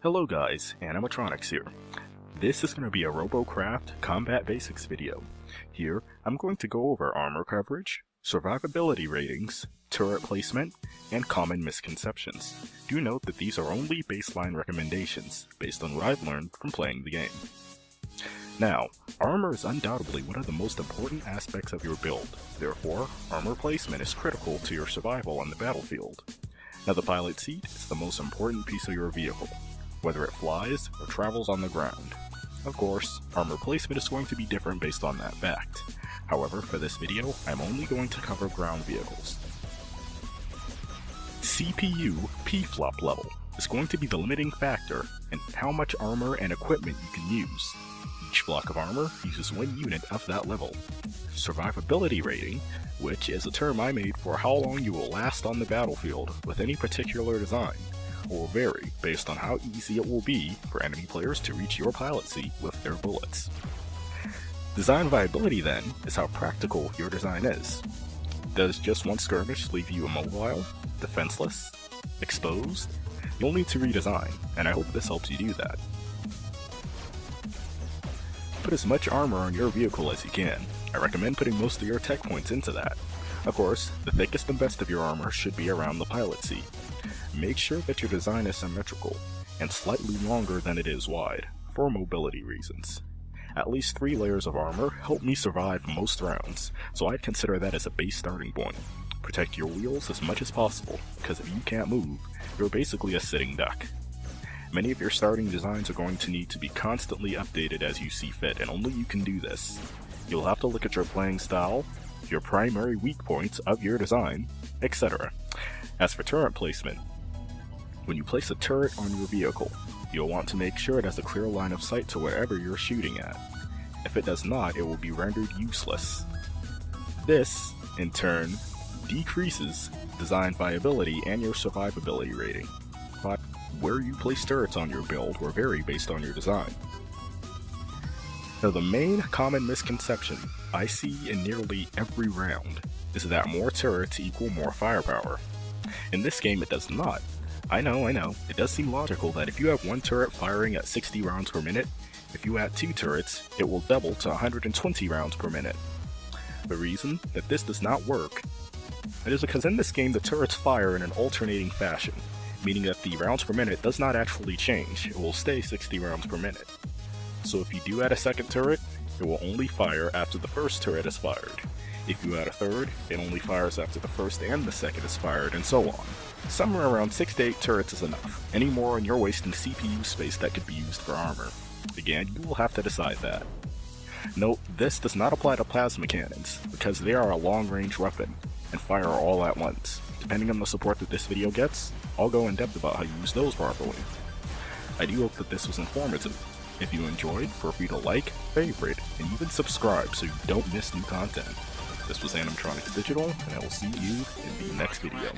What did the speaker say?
Hello guys, Animatronics here. This is going to be a Robocraft Combat Basics video. Here, I'm going to go over armor coverage, survivability ratings, turret placement, and common misconceptions. Do note that these are only baseline recommendations, based on what I've learned from playing the game. Now, armor is undoubtedly one of the most important aspects of your build, therefore, armor placement is critical to your survival on the battlefield. Now the pilot seat is the most important piece of your vehicle, whether it flies or travels on the ground. Of course, armor placement is going to be different based on that fact. However, for this video, I'm only going to cover ground vehicles. CPU P-flop level is going to be the limiting factor in how much armor and equipment you can use. Each block of armor uses one unit of that level. Survivability rating, which is a term I made for how long you will last on the battlefield with any particular design, will vary based on how easy it will be for enemy players to reach your pilot seat with their bullets. Design viability then is how practical your design is. Does just one skirmish leave you immobile, defenseless, exposed? You'll need to redesign, and I hope this helps you do that. Put as much armor on your vehicle as you can. I recommend putting most of your tech points into that. Of course, the thickest and best of your armor should be around the pilot seat. Make sure that your design is symmetrical, and slightly longer than it is wide, for mobility reasons. At least 3 layers of armor help me survive most rounds, so I'd consider that as a base starting point. Protect your wheels as much as possible, because if you can't move, you're basically a sitting duck. Many of your starting designs are going to need to be constantly updated as you see fit, and only you can do this. You'll have to look at your playing style, your primary weak points of your design, etc. As for turret placement, when you place a turret on your vehicle, you'll want to make sure it has a clear line of sight to wherever you're shooting at. If it does not, it will be rendered useless. This, in turn, decreases design viability and your survivability rating. But where you place turrets on your build will vary based on your design. Now the main common misconception I see in nearly every round is that more turrets equal more firepower. In this game it does not. I know, it does seem logical that if you have one turret firing at 60 rounds per minute, if you add 2 turrets, it will double to 120 rounds per minute. The reason that this does not work is because in this game the turrets fire in an alternating fashion, meaning that the rounds per minute does not actually change, it will stay 60 rounds per minute. So if you do add a second turret, it will only fire after the first turret is fired. If you add a third, it only fires after the first and the second is fired, and so on. Somewhere around 6 to 8 turrets is enough. Any more and you're wasting CPU space that could be used for armor. Again, you will have to decide that. Note, this does not apply to plasma cannons, because they are a long-range weapon, and fire all at once. Depending on the support that this video gets, I'll go in depth about how you use those properly. I do hope that this was informative. If you enjoyed, feel free to like, favorite, and even subscribe so you don't miss new content. This was Animatronics Digital, and I will see you in the next video.